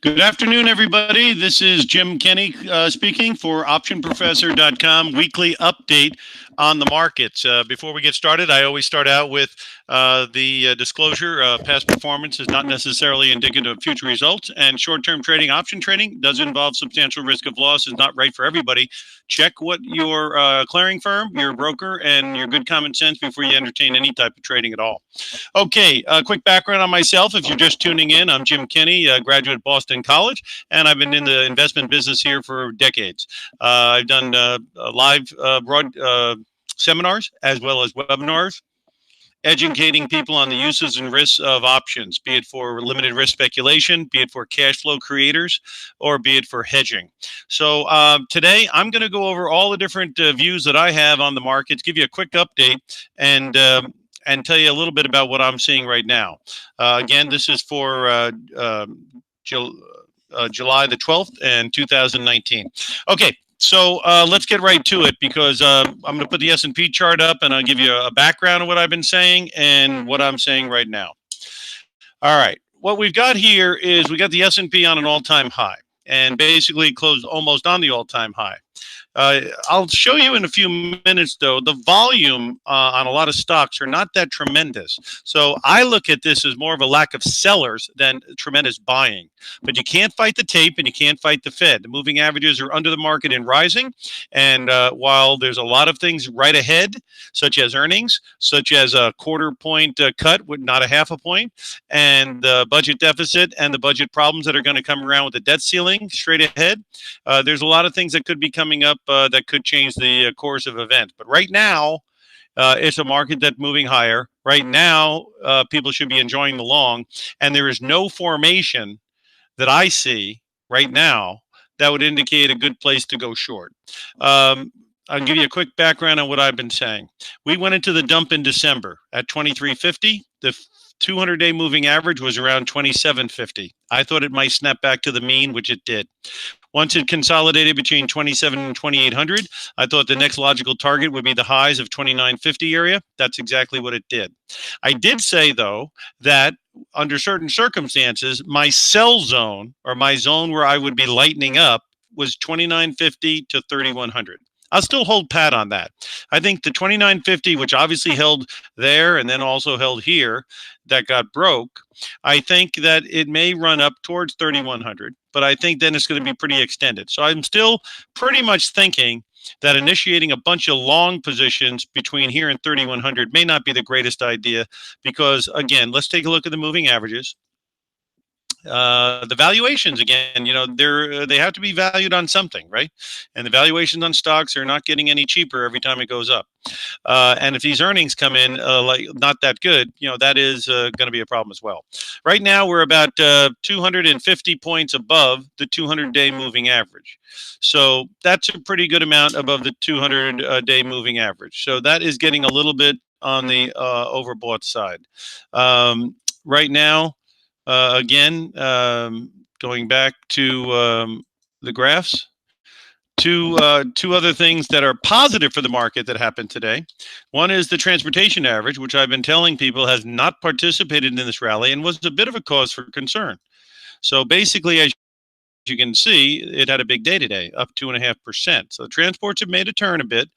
Good afternoon, everybody. This is Jim Kenny speaking for OptionProfessor.com weekly update on the markets. Before we get started, I always start out with the disclosure. Past performance is not necessarily indicative of future results, and short-term trading, option trading, does involve substantial risk of loss, is not right for everybody. Check what your clearing firm, your broker, and your good common sense before you entertain any type of trading at all. Okay, a quick background on myself. If you're just tuning in, I'm Jim Kenny, a graduate of Boston College, and I've been in the investment business here for decades. I've done live broad seminars as well as webinars, educating people on the uses and risks of options, be it for limited risk speculation, be it for cash flow creators, or be it for hedging. So today I'm going to go over all the different views that I have on the markets, give you a quick update, and tell you a little bit about what I'm seeing right now. Again, this is for July the 12th and 2019. Okay. So let's get right to it, because I'm going to put the S&P chart up, and I'll give you a background of what I've been saying and what I'm saying right now. All right. What we've got here is we got the S&P on an all-time high, and basically closed almost on the all-time high. I'll show you in a few minutes, though, the volume on a lot of stocks are not that tremendous. So I look at this as more of a lack of sellers than tremendous buying. But you can't fight the tape, and you can't fight the Fed. The moving averages are under the market and rising. And while there's a lot of things right ahead, such as earnings, such as a quarter-point cut, with not a half a point, and the budget deficit and the budget problems that are going to come around with the debt ceiling straight ahead, there's a lot of things that could be coming up that could change the course of events. But right now, it's a market that's moving higher. Right now, people should be enjoying the long, and there is no formation that I see right now that would indicate a good place to go short. I'll give you a quick background on what I've been saying. We went into the dump in December at 2350. The 200-day moving average was around 2750. I thought it might snap back to the mean, which it did. Once it consolidated between 27 and 2800, I thought the next logical target would be the highs of 2950 area. That's exactly what it did. I did say, though, that under certain circumstances, my sell zone, or my zone where I would be lightening up, was 2950 to 3100. I'll still hold pat on that. I think the 2950, which obviously held there and then also held here, that got broke, I think that it may run up towards 3100, but I think then it's going to be pretty extended. So I'm still pretty much thinking that initiating a bunch of long positions between here and 3100 may not be the greatest idea, because, again, let's take a look at the moving averages. The valuations, again, they have to be valued on something, right? And the valuations on stocks are not getting any cheaper every time it goes up. And if these earnings come in like not that good, that is going to be a problem as well. Right now, we're about 250 points above the 200-day moving average. So that's a pretty good amount above the 200-day moving average. So that is getting a little bit on the overbought side. Right now, again, going back to the graphs, two other things that are positive for the market that happened today. One is the transportation average, which I've been telling people has not participated in this rally and was a bit of a cause for concern. So basically, as you can see, it had a big day today, up 2.5%. So the transports have made a turn a bit,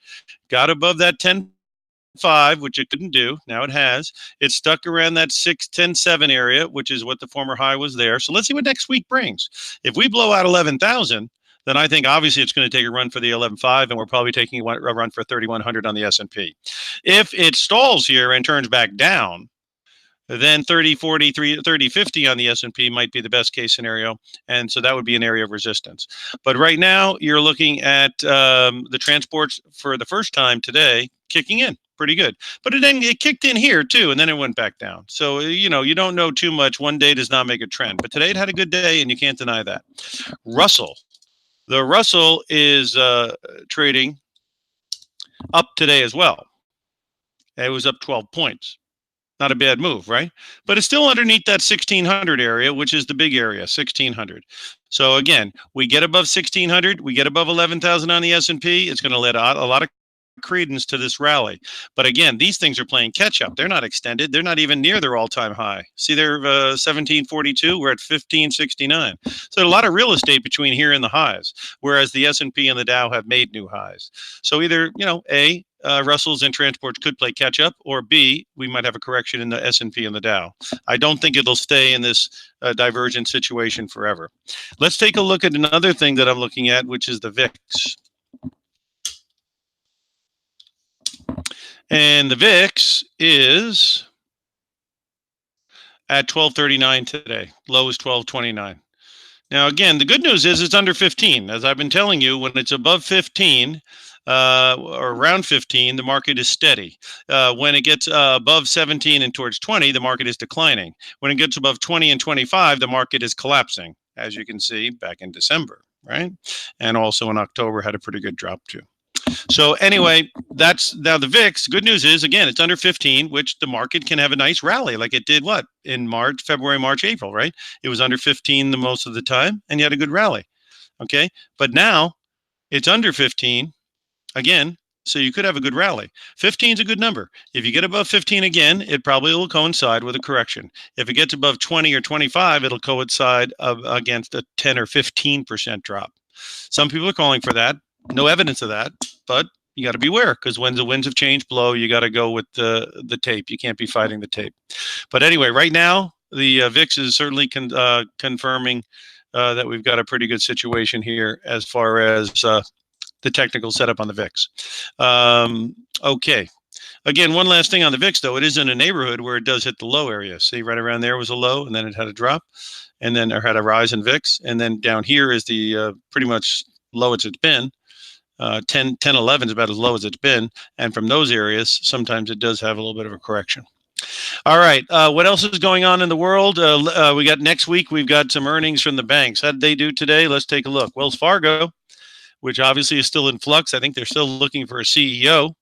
got above that 10.5, which it couldn't do. Now it has. It's stuck around that 6.10.7 area, which is what the former high was there. So let's see what next week brings. If we blow out 11,000, then I think obviously it's going to take a run for the 11.5, and we're probably taking a run for 3,100 on the S&P. If it stalls here and turns back down, then 30.40, 30.50 on the S&P might be the best case scenario, and so that would be an area of resistance. But right now, you're looking at the transports for the first time today kicking in pretty good. But then it kicked in here too, and then it went back down. So, you don't know too much. One day does not make a trend. But today it had a good day, and you can't deny that. Russell. The Russell is trading up today as well. It was up 12 points. Not a bad move, right? But it's still underneath that 1600 area, which is the big area, 1600. So again, we get above 1600, we get above 11,000 on the S&P. It's going to let a lot of credence to this rally. But again, these things are playing catch up. They're not extended. They're not even near their all-time high. See, they're 1742. We're at 1569. So a lot of real estate between here and the highs, whereas the S&P and the Dow have made new highs. So either, A, Russell's and transports could play catch up, or B, we might have a correction in the S&P and the Dow. I don't think it'll stay in this divergent situation forever. Let's take a look at another thing that I'm looking at, which is the VIX. And the VIX is at 1239 today. Low is 1229. Now, again, the good news is it's under 15. As I've been telling you, when it's above 15 or around 15, the market is steady. When it gets above 17 and towards 20, the market is declining. When it gets above 20 and 25, the market is collapsing, as you can see back in December, right? And also in October had a pretty good drop too. So anyway, that's now the VIX. Good news is, again, it's under 15, which the market can have a nice rally like it did what? In March, February, March, April, right? It was under 15 the most of the time, and you had a good rally. Okay. But now it's under 15 again, so you could have a good rally. 15 is a good number. If you get above 15 again, it probably will coincide with a correction. If it gets above 20 or 25, it'll coincide against a 10 or 15% drop. Some people are calling for that. No evidence of that, but you got to beware, because when the winds of change blow, you got to go with the tape. You can't be fighting the tape. But anyway, right now, the VIX is certainly confirming that we've got a pretty good situation here as far as the technical setup on the VIX. Okay. Again, one last thing on the VIX, though. It is in a neighborhood where it does hit the low area. See, right around there was a low, and then it had a drop, and then it had a rise in VIX. And then down here is the pretty much low as it's been. 10, 11 is about as low as it's been. And from those areas, sometimes it does have a little bit of a correction. All right. What else is going on in the world? We got next week, we've got some earnings from the banks. How did they do today? Let's take a look. Wells Fargo, which obviously is still in flux. I think they're still looking for a CEO.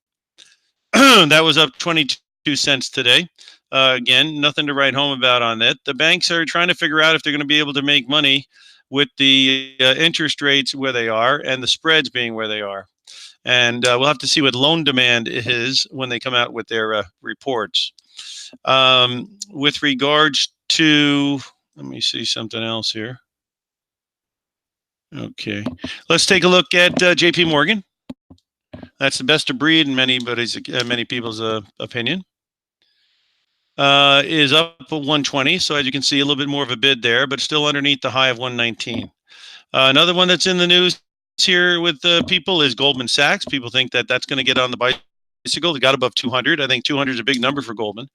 That was up 22 cents today. Again, nothing to write home about on that. The banks are trying to figure out if they're going to be able to make money with the interest rates where they are and the spreads being where they are. And we'll have to see what loan demand is when they come out with their reports. With regards to, let me see something else here. Okay, let's take a look at JP Morgan. That's the best of breed in many people's opinion. Is up at 120. So as you can see, a little bit more of a bid there, but still underneath the high of 119. Another one that's in the news here with people is Goldman Sachs. People think that that's going to get on the bicycle. It got above 200. I think 200 is a big number for Goldman.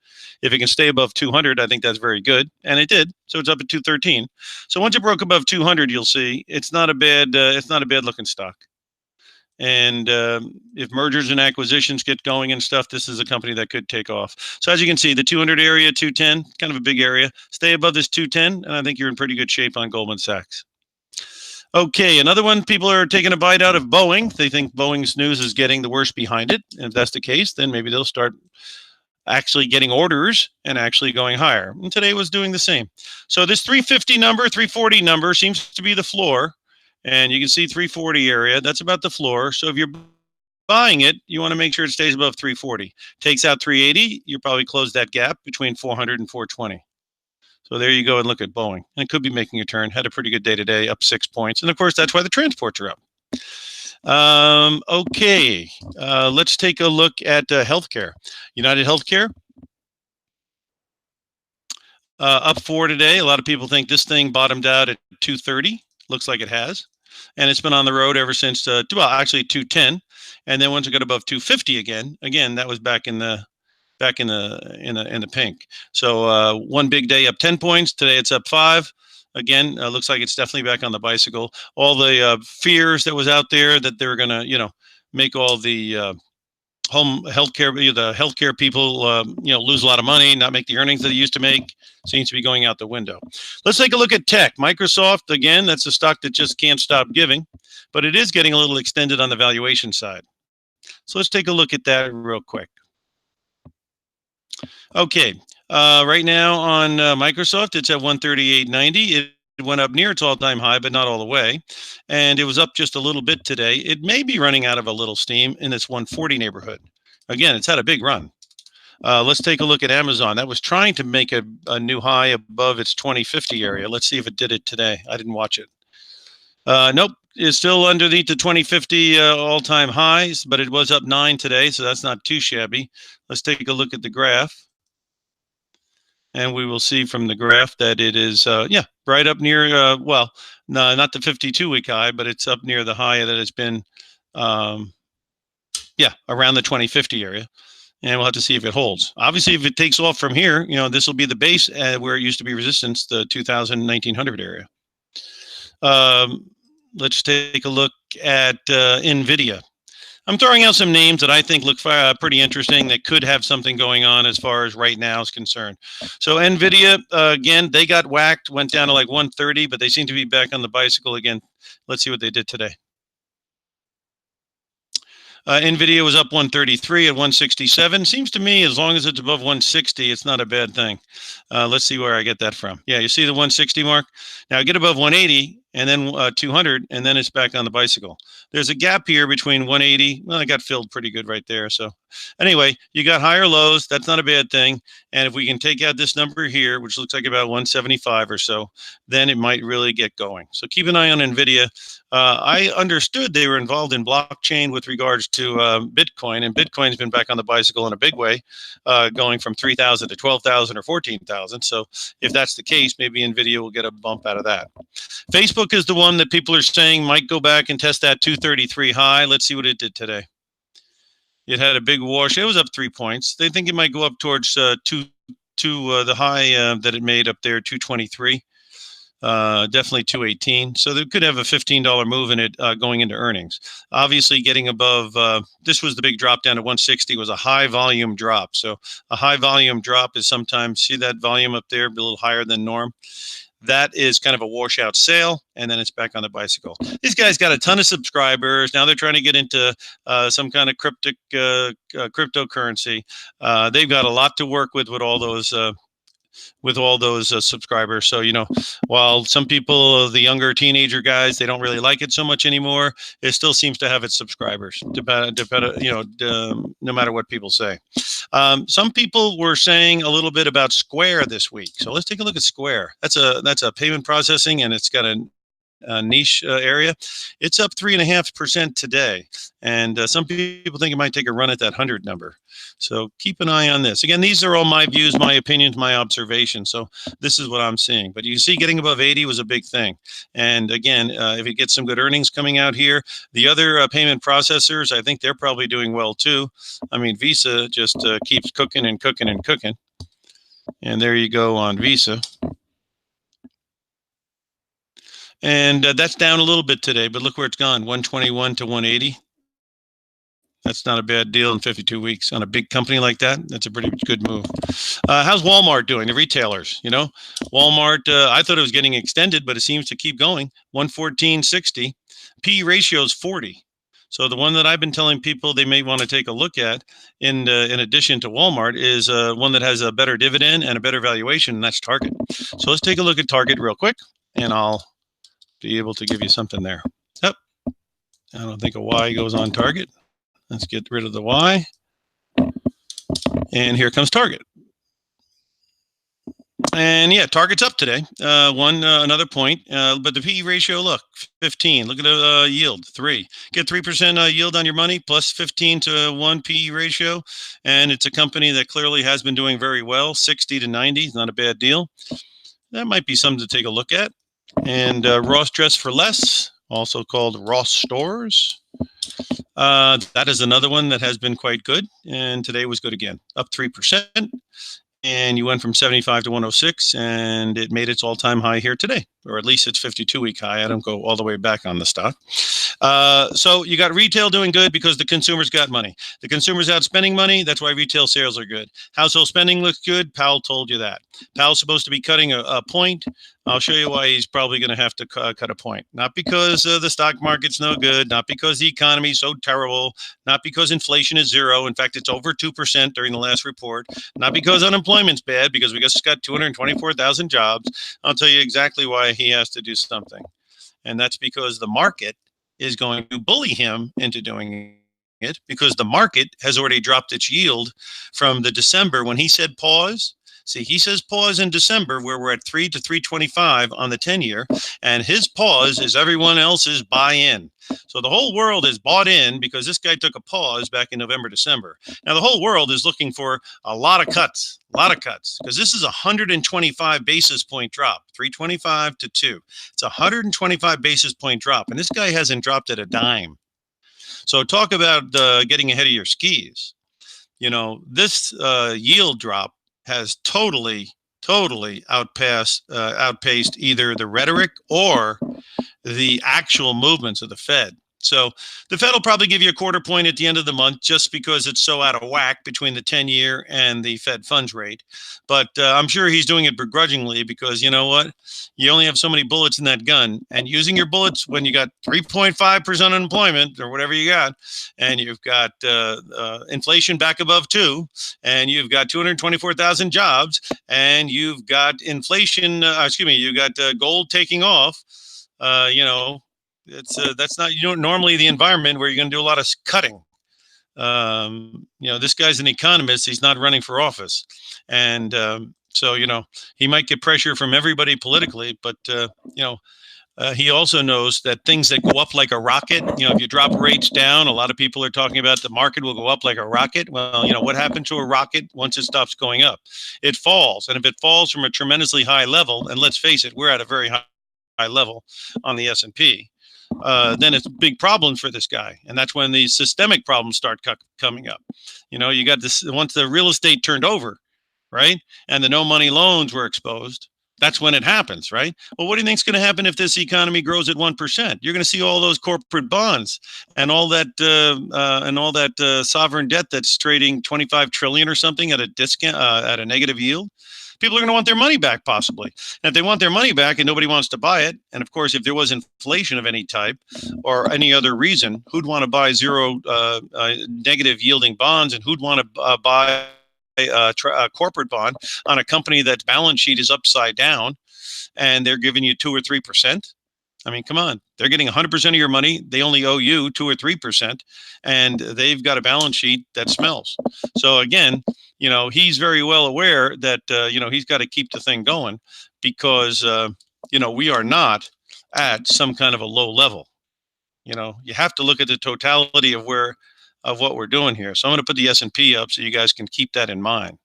If it can stay above 200, I think that's very good. And it did. So it's up at 213. So once it broke above 200, you'll see it's not a bad looking stock. And if mergers and acquisitions get going and stuff, this is a company that could take off. So as you can see, the 200 area, 210, kind of a big area. Stay above this 210, and I think you're in pretty good shape on Goldman Sachs. Okay, another one, people are taking a bite out of Boeing. They think Boeing's news is getting the worst behind it. And if that's the case, then maybe they'll start actually getting orders and actually going higher. And today was doing the same. So this 350 number, 340 number seems to be the floor. And you can see 340 area. That's about the floor. So if you're buying it, you want to make sure it stays above 340. Takes out 380, you probably close that gap between 400 and 420. So there you go and look at Boeing. And it could be making a turn. Had a pretty good day today, up 6 points. And of course, that's why the transports are up. Okay, let's take a look at healthcare. United Healthcare. Up 4 today. A lot of people think this thing bottomed out at 230. Looks like it has. And it's been on the road ever since, well, actually 210, and then once it got above 250 again, that was back in the pink. So one big day up 10 points. Today it's up 5. Again, looks like it's definitely back on the bicycle. All the fears that was out there that they were going to, make all the home healthcare, the healthcare people, lose a lot of money, not make the earnings that they used to make, seems to be going out the window. Let's take a look at tech. Microsoft, again, that's a stock that just can't stop giving, but it is getting a little extended on the valuation side. So let's take a look at that real quick. Okay, right now on Microsoft, it's at 138.90. went up near its all-time high, but not all the way. And it was up just a little bit today. It may be running out of a little steam in its 140 neighborhood. Again, it's had a big run. Let's take a look at Amazon. That was trying to make a new high above its 2050 area. Let's see if it did it today. I didn't watch it. Nope, it's still underneath the 2050 all-time highs, but it was up 9 today, so that's not too shabby. Let's take a look at the graph. And we will see from the graph that it is, right up near, well, no, not the 52-week high, but it's up near the high that it's been, around the 2050 area. And we'll have to see if it holds. Obviously, if it takes off from here, this will be the base where it used to be resistance, the 1900 area. Let's take a look at NVIDIA. I'm throwing out some names that I think look pretty interesting that could have something going on as far as right now is concerned. So NVIDIA, again, they got whacked, went down to like 130, but they seem to be back on the bicycle again. Let's see what they did today. NVIDIA was up 133 at 167. Seems to me as long as it's above 160, it's not a bad thing. Let's see where I get that from. Yeah, you see the 160 mark? Now get above 180 and then 200, and then it's back on the bicycle. There's a gap here between 180. Well, I got filled pretty good right there. So anyway, you got higher lows. That's not a bad thing. And if we can take out this number here, which looks like about 175 or so, then it might really get going. So keep an eye on NVIDIA. I understood they were involved in blockchain with regards to Bitcoin, and Bitcoin's been back on the bicycle in a big way, going from 3,000 to 12,000 or 14,000. So if that's the case, maybe NVIDIA will get a bump out of that. Facebook is the one that people are saying might go back and test that 233 high. Let's see what it did today. It had a big wash. It was up 3 points. They think it might go up towards the high that it made up there, 223. Definitely 218. So they could have a $15 move in it going into earnings. Obviously, getting above, this was the big drop down to 160 was a high volume drop. So a high volume drop is sometimes, see that volume up there, a little higher than norm. That is kind of a washout sale, and then it's back on the bicycle. These guys got a ton of subscribers. Now they're trying to get into some kind of cryptocurrency. They've got a lot to work with all those subscribers. So, while some people, the younger teenager guys, they don't really like it so much anymore, it still seems to have its subscribers, no matter what people say. Some people were saying a little bit about Square this week. So let's take a look at Square. That's a payment processing, and it's got a niche area. It's up 3.5% today, and some people think it might take a run at that 100 number. So keep an eye on this. Again, these are all my views, my opinions, my observations. So this is what I'm seeing. But you see, getting above 80 was a big thing. And again, if it gets some good earnings coming out here, the other payment processors, I think they're probably doing well too. I mean, Visa just keeps cooking and cooking and cooking. And there you go on Visa. And that's down a little bit today, but look where it's gone, 121 to 180. That's not a bad deal in 52 weeks on a big company like that. That's a pretty good move. How's Walmart doing, the retailers? Walmart, I thought it was getting extended, but it seems to keep going. 114.60. P/E ratio is 40. So the one that I've been telling people they may want to take a look at in addition to Walmart is one that has a better dividend and a better valuation, and that's Target. So let's take a look at Target real quick, and I'll be able to give you something there. Yep. I don't think a Y goes on Target. Let's get rid of the Y. And here comes Target. And yeah, Target's up today. Another point. But the P/E ratio, look, 15. Look at the yield, 3. Get 3% yield on your money, plus 15 to 1 P/E ratio. And it's a company that clearly has been doing very well. 60 to 90 is not a bad deal. That might be something to take a look at. And Ross Dress for Less, also called Ross Stores. That is another one that has been quite good, and today was good again, up 3%. And you went from 75 to 106, and it made its all-time high here today, or at least its 52-week high. I don't go all the way back on the stock. So you got retail doing good because the consumers got money. The consumers out spending money. That's why retail sales are good. Household spending looks good. Powell told you that. Powell's supposed to be cutting a point. I'll show you why he's probably going to have to cut a point. Not because the stock market's no good, not because the economy is so terrible, not because inflation is zero. In fact, it's over 2% during the last report. Not because unemployment's bad, because we just got 224,000 jobs. I'll tell you exactly why he has to do something. And that's because the market is going to bully him into doing it, because the market has already dropped its yield from the December when he said pause. See, he says pause in December, where we're at 3 to 325 on the 10-year, and his pause is everyone else's buy-in. So the whole world is bought in because this guy took a pause back in November, December. Now the whole world is looking for a lot of cuts, because this is a 125 basis point drop, 325 to 2. It's a 125 basis point drop, and this guy hasn't dropped at a dime. So talk about getting ahead of your skis. This yield drop has totally outpaced either the rhetoric or the actual movements of the Fed. So the Fed will probably give you a quarter point at the end of the month just because it's so out of whack between the 10-year and the Fed funds rate. But I'm sure he's doing it begrudgingly because you know what? You only have so many bullets in that gun. And using your bullets when you got 3.5% unemployment or whatever you got, and you've got inflation back above 2, and you've got 224,000 jobs, and you've got inflation, you've got gold taking off. That's not normally the environment where you're going to do a lot of cutting. This guy's an economist. He's not running for office, and so he might get pressure from everybody politically, but he also knows that things that go up like a rocket, if you drop rates down, a lot of people are talking about the market will go up like a rocket. Well, what happens to a rocket once it stops going up? It falls, and if it falls from a tremendously high level, and let's face it, we're at a very high level on the S&P, then it's big problems for this guy. And that's when the systemic problems start coming up. You got this, once the real estate turned over, right? And the no money loans were exposed. That's when it happens, right? Well, what do you think is going to happen if this economy grows at 1%? You're going to see all those corporate bonds and all that sovereign debt that's trading 25 trillion or something at a discount, at a negative yield. People are going to want their money back, possibly. And if they want their money back and nobody wants to buy it, and of course, if there was inflation of any type or any other reason, who'd want to buy zero negative yielding bonds, and who'd want to buy a corporate bond on a company that's balance sheet is upside down and they're giving you 2 or 3%? I mean, come on. They're getting 100% of your money. They only owe you 2 or 3%, and they've got a balance sheet that smells. So again, he's very well aware that, he's got to keep the thing going because, we are not at some kind of a low level. You have to look at the totality of what we're doing here. So I'm going to put the S&P up so you guys can keep that in mind.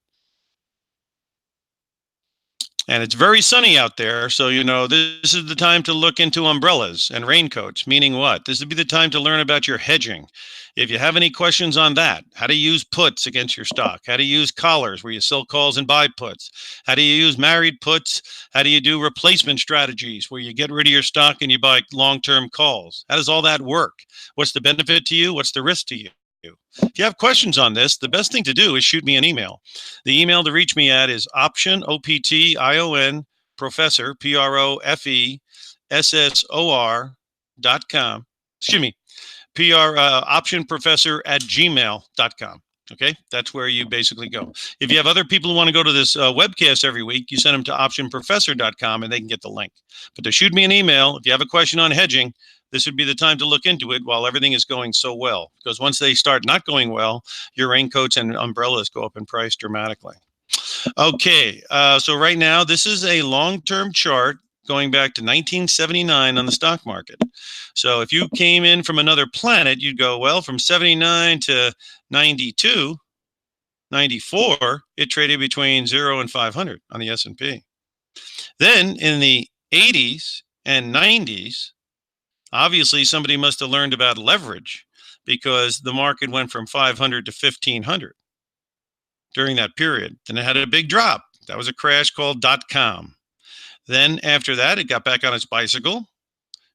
And it's very sunny out there. So, this is the time to look into umbrellas and raincoats, meaning what? This would be the time to learn about your hedging. If you have any questions on that, how to use puts against your stock, how to use collars where you sell calls and buy puts, how do you use married puts, how do you do replacement strategies where you get rid of your stock and you buy long-term calls? How does all that work? What's the benefit to you? What's the risk to you? If you have questions on this, the best thing to do is shoot me an email. The email to reach me at is option, OPTION, professor, PROFESSOR.com. Excuse me, OptionProfessor at gmail.com. Okay, that's where you basically go. If you have other people who want to go to this webcast every week, you send them to OptionProfessor.com and they can get the link. But to shoot me an email, if you have a question on hedging, this would be the time to look into it while everything is going so well. Because once they start not going well, your raincoats and umbrellas go up in price dramatically. Okay, so right now, this is a long-term chart going back to 1979 on the stock market. So if you came in from another planet, you'd go, well, from 79 to 92, 94, it traded between 0 and 500 on the S&P. Then in the 80s and 90s, obviously somebody must have learned about leverage because the market went from 500 to 1500 during that period. Then it had a big drop. That was a crash called .com. Then after that, it got back on its bicycle,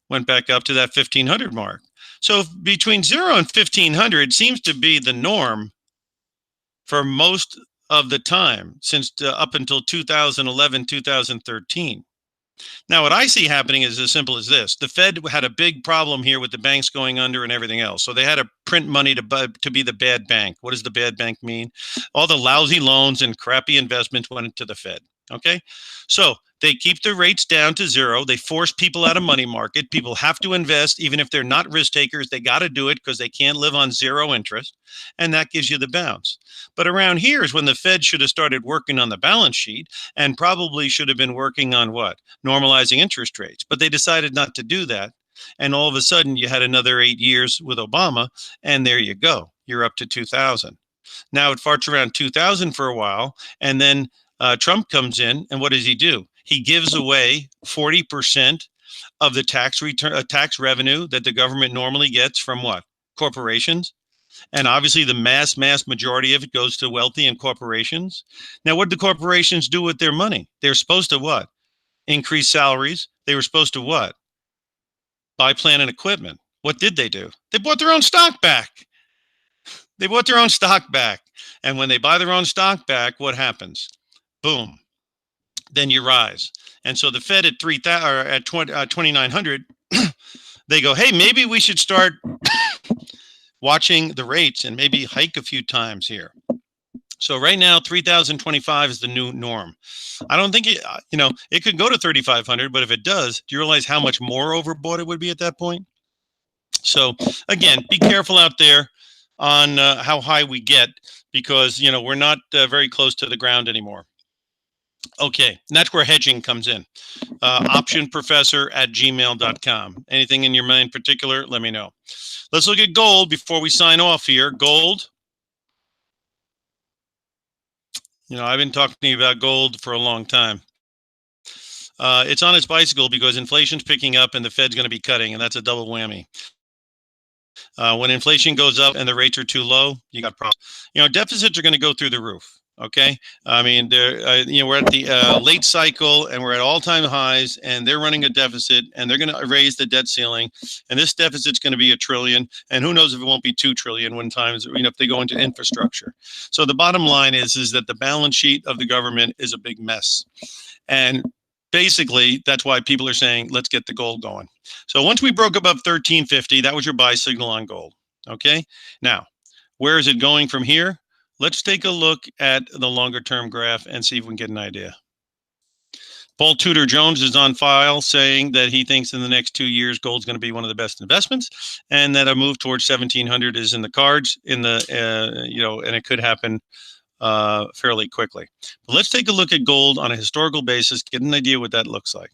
went back up to that 1500 mark. So between 0 and 1500 seems to be the norm for most of the time since up until 2011, 2013. Now, what I see happening is as simple as this. The Fed had a big problem here with the banks going under and everything else. So they had to print money to be the bad bank. What does the bad bank mean? All the lousy loans and crappy investments went into the Fed. Okay. So they keep the rates down to zero. They force people out of money market. People have to invest, even if they're not risk takers. They got to do it because they can't live on zero interest. And that gives you the bounce. But around here is when the Fed should have started working on the balance sheet and probably should have been working on what? Normalizing interest rates. But they decided not to do that. And all of a sudden, you had another 8 years with Obama. And there you go. You're up to 2000. Now it farts around 2000 for a while. And then Trump comes in, and what does he do? He gives away 40% of the tax revenue that the government normally gets from what? Corporations. And obviously, the mass majority of it goes to wealthy and corporations. Now, what do corporations do with their money? They're supposed to what? Increase salaries. They were supposed to what? Buy plant and equipment. What did they do? They bought their own stock back. They bought their own stock back. And when they buy their own stock back, what happens? Boom. Then you rise. And so the Fed at 3,000 or at 2,900, they go, hey, maybe we should start watching the rates and maybe hike a few times here. So right now, 3,025 is the new norm. I don't think it could go to 3,500, but if it does, do you realize how much more overbought it would be at that point? So again, be careful out there on how high we get, because we're not very close to the ground anymore. Okay, and that's where hedging comes in. OptionProfessor@gmail.com. Anything in your mind in particular, let me know. Let's look at gold before we sign off here. Gold. I've been talking to you about gold for a long time. It's on its bicycle because inflation's picking up and the Fed's going to be cutting, and that's a double whammy. When inflation goes up and the rates are too low, you got problems. Deficits are going to go through the roof. Okay, I mean, we're at the late cycle and we're at all-time highs, and they're running a deficit, and they're going to raise the debt ceiling, and this deficit's going to be $1 trillion, and who knows if it won't be $2 trillion one time, if they go into infrastructure. So the bottom line is that the balance sheet of the government is a big mess, and basically that's why people are saying let's get the gold going. So once we broke above 1350, that was your buy signal on gold. Okay, now where is it going from here? Let's take a look at the longer term graph and see if we can get an idea. Paul Tudor Jones is on file saying that he thinks in the next 2 years gold's going to be one of the best investments, and that a move towards 1700 is in the cards and it could happen fairly quickly. But let's take a look at gold on a historical basis, get an idea what that looks like.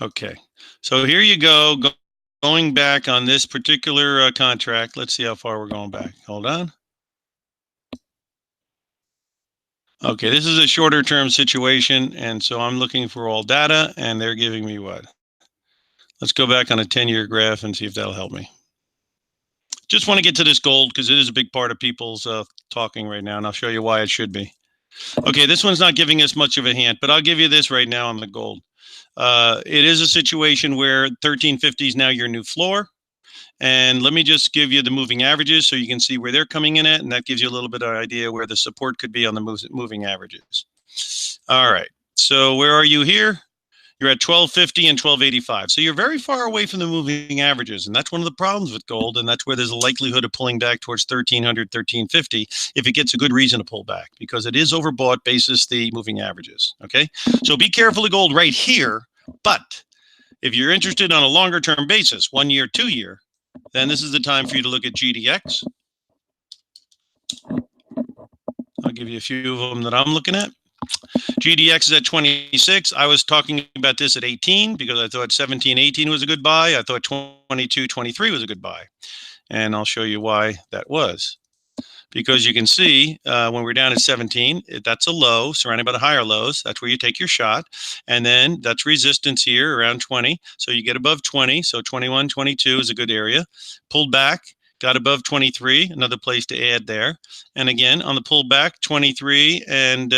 Okay, so here you go. Going back on this particular contract, let's see how far we're going back. Hold on. Okay, this is a shorter term situation, and so I'm looking for all data, and they're giving me what? Let's go back on a 10-year graph and see if that'll help me. Just want to get to this gold because it is a big part of people's talking right now, and I'll show you why it should be. Okay, this one's not giving us much of a hint, but I'll give you this right now on the gold. It is a situation where 1350 is now your new floor. And let me just give you the moving averages so you can see where they're coming in at, and that gives you a little bit of idea where the support could be on the moving averages. All right, so where are you here? You're at 1250 and 1285. So you're very far away from the moving averages, and that's one of the problems with gold, and that's where there's a likelihood of pulling back towards 1300, 1350 if it gets a good reason to pull back, because it is overbought basis the moving averages, okay? So be careful of gold right here, but if you're interested on a longer term basis, 1 year, 2 year, then this is the time for you to look at GDX. I'll give you a few of them that I'm looking at. GDX is at 26. I was talking about this at 18 because I thought 17, 18 was a good buy. I thought 22, 23 was a good buy. And I'll show you why that was. Because you can see when we're down at 17, that's a low surrounded by the higher lows. That's where you take your shot. And then that's resistance here around 20. So you get above 20. So 21, 22 is a good area. Pulled back, got above 23, another place to add there. And again, on the pullback, 23 and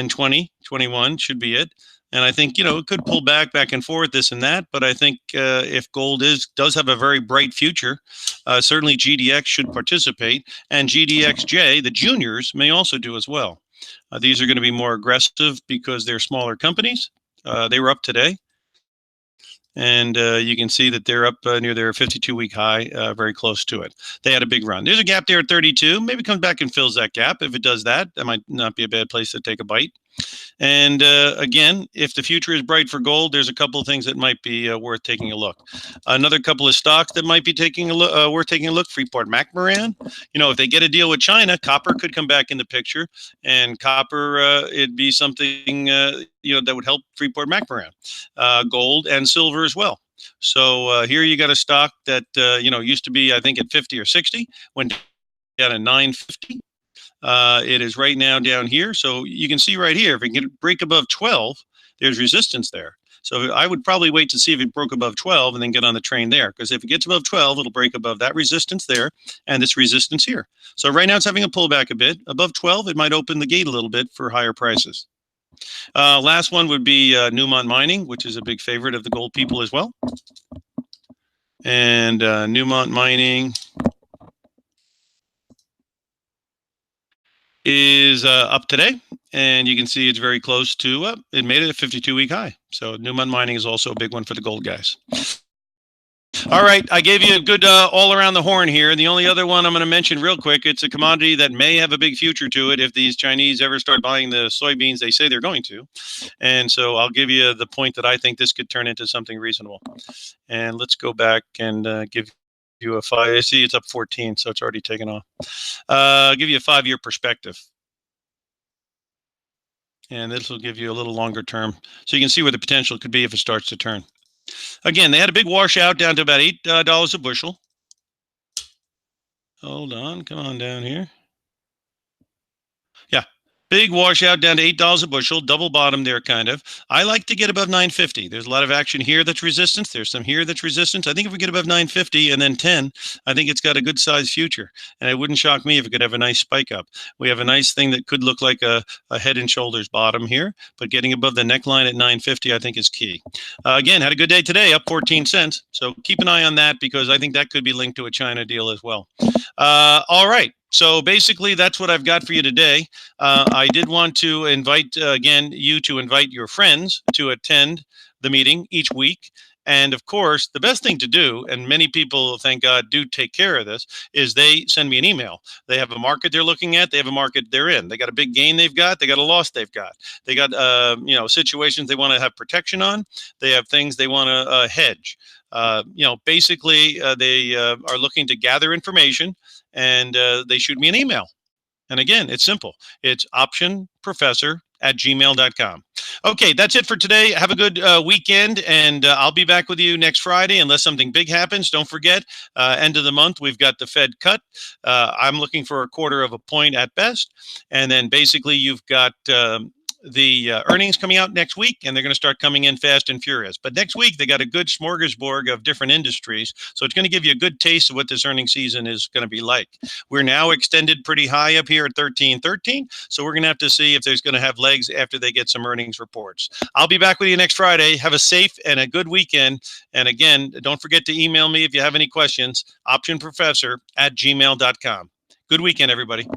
20, 21 should be it. And I think, it could pull back and forth, this and that. But I think if gold does have a very bright future, certainly GDX should participate. And GDXJ, the juniors, may also do as well. These are going to be more aggressive because they're smaller companies. They were up today. And you can see that they're up near their 52-week high, very close to it. They had a big run. There's a gap there at 32. Maybe comes back and fills that gap. If it does that, that might not be a bad place to take a bite. And again, if the future is bright for gold, there's a couple of things that might be worth taking a look. Another couple of stocks that might be taking a look, worth taking a look. Freeport-McMoRan. You know, if they get a deal with China, copper could come back in the picture, and copper it'd be something that would help Freeport-McMoRan. Gold and silver as well. So here you got a stock that used to be, I think, at 50 or 60, went down to 950. It is right now down here. So you can see right here, if it can break above 12, there's resistance there. So I would probably wait to see if it broke above 12 and then get on the train there. Because if it gets above 12, it'll break above that resistance there and this resistance here. So right now it's having a pullback a bit. Above 12, it might open the gate a little bit for higher prices. Last one would be Newmont Mining, which is a big favorite of the gold people as well. And Newmont Mining is up today, and you can see it's very close to it made it a 52-week high. So Newmont Mining is also a big one for the gold guys. All right, I gave you a good all around the horn here. The only other one I'm going to mention real quick, it's a commodity that may have a big future to it if these Chinese ever start buying the soybeans they say they're going to. And so I'll give you the point that I think this could turn into something reasonable. And let's go back and give you a 5. I see it's up 14, so it's already taken off. I'll give you a 5-year perspective. And this will give you a little longer term. So you can see where the potential could be if it starts to turn. Again, they had a big washout down to about $8 a bushel. Hold on, come on down here. Yeah, big washout down to $8 a bushel, double bottom there kind of. I like to get above 950. There's a lot of action here that's resistance. There's some here that's resistance. I think if we get above 950 and then 10, I think it's got a good size future. And it wouldn't shock me if it could have a nice spike up. We have a nice thing that could look like a head and shoulders bottom here, but getting above the neckline at 950, I think is key. Again, had a good day today, up 14 cents. So keep an eye on that because I think that could be linked to a China deal as well. All right. So basically, that's what I've got for you today. I did want to invite, you to invite your friends to attend the meeting each week. And of course, the best thing to do, and many people, thank God, do take care of this, is they send me an email. They have a market they're looking at. They have a market they're in. They got a big gain they've got. They got a loss they've got. They got, situations they want to have protection on. They have things they want to hedge. Basically, they are looking to gather information, and they shoot me an email. And again, it's simple. It's OptionProfessor@gmail.com. Okay, that's it for today. Have a good weekend, and I'll be back with you next Friday unless something big happens. Don't forget, end of the month, we've got the Fed cut. I'm looking for 1/4 of a point at best. And then basically you've got the earnings coming out next week, and they're going to start coming in fast and furious. But next week, they got a good smorgasbord of different industries. So it's going to give you a good taste of what this earnings season is going to be like. We're now extended pretty high up here at 1313. So we're going to have to see if there's going to have legs after they get some earnings reports. I'll be back with you next Friday. Have a safe and a good weekend. And again, don't forget to email me if you have any questions, OptionProfessor@gmail.com. Good weekend, everybody.